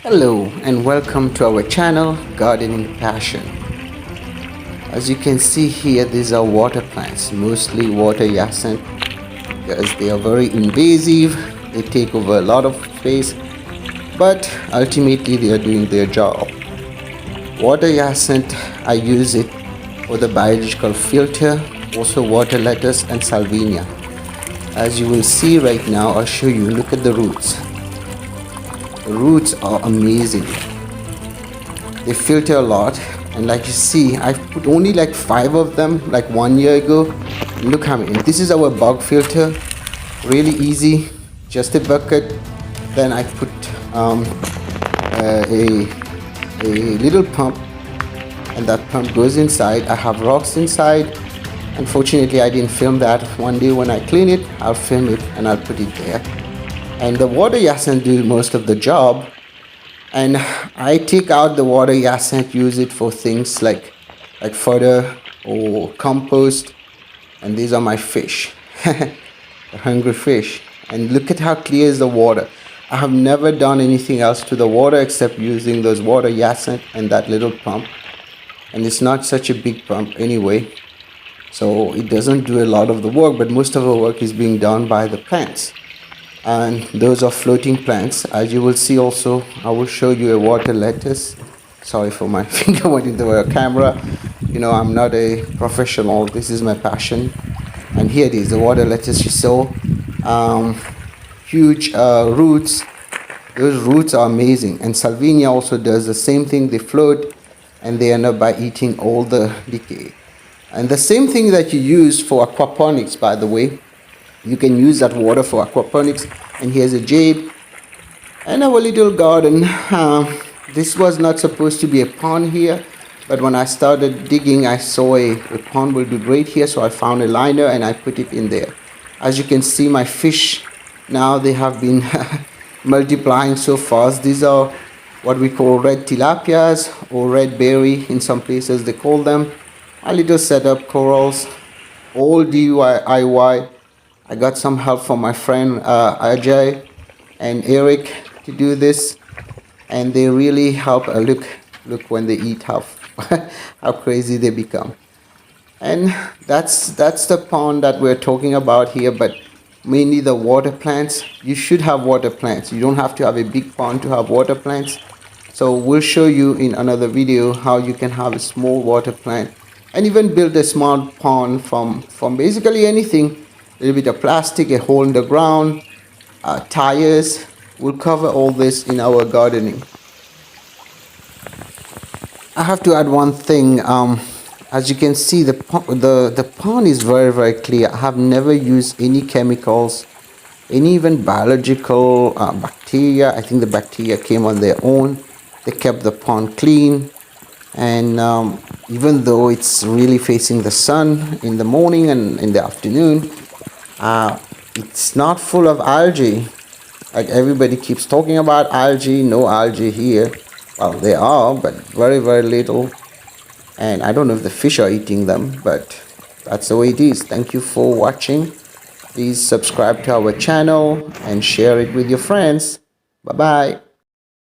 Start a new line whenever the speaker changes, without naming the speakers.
Hello and welcome to our channel Gardening Passion. As you can see here, these are water plants, mostly water hyacinth, because they are very invasive. They take over a lot of space, but ultimately they are doing their job. Water hyacinth, I use it for the biological filter, also water lettuce and salvinia. As you will see right now, I'll show you. Look at the roots. The roots are amazing. They filter a lot, and like you see, I put only like 5 of them like 1 year ago. Look how many. This is our bug filter. Really easy, just a bucket. Then I put a little pump, and that pump goes inside. I have rocks inside. Unfortunately, I didn't film that. One day when I clean it, I'll film it and I'll put it there. And the water hyacinth do most of the job, and I take out the water hyacinth, use it for things like fodder or compost. And these are my fish, the hungry fish. And look at how clear is the water. I have never done anything else to the water except using those water hyacinth and that little pump, and it's not such a big pump anyway, so it doesn't do a lot of the work, but most of the work is being done by the plants. And those are floating plants. As you will see also, I will show you a water lettuce. Sorry for my finger went into the camera. You know, I'm not a professional. This is my passion. And here it is, the water lettuce you saw. Huge roots. Those roots are amazing. And salvinia also does the same thing. They float and they end up by eating all the decay. And the same thing that you use for aquaponics, by the way. You can use that water for aquaponics. And here's a jade and our little garden. This was not supposed to be a pond here, but when I started digging, I saw a pond will do great here, so I found a liner and I put it in there. As you can see, my fish now, they have been multiplying so fast. These are what we call red tilapias or red berry in some places they call them. My little setup corals, all DIY. I got some help from my friend Ajay and Eric to do this, and they really help. Look when they eat, how how crazy they become. And that's the pond that we're talking about here, but mainly the water plants. You should have water plants. You don't have to have a big pond to have water plants. So we'll show you in another video how you can have a small water plant and even build a small pond from basically anything. A little bit of plastic, a hole in the ground, tires. We'll cover all this in our gardening. I have to add one thing. As you can see, the pond is very clear. I have never used any chemicals, any even biological bacteria. I think the bacteria came on their own. They kept the pond clean. And even though it's really facing the sun in the morning and in the afternoon, it's not full of algae. Like everybody keeps talking about algae. No algae here. Well, they are, but very little. And I don't know if the fish are eating them, but that's the way it is. Thank you for watching. Please subscribe to our channel and share it with your friends. Bye bye.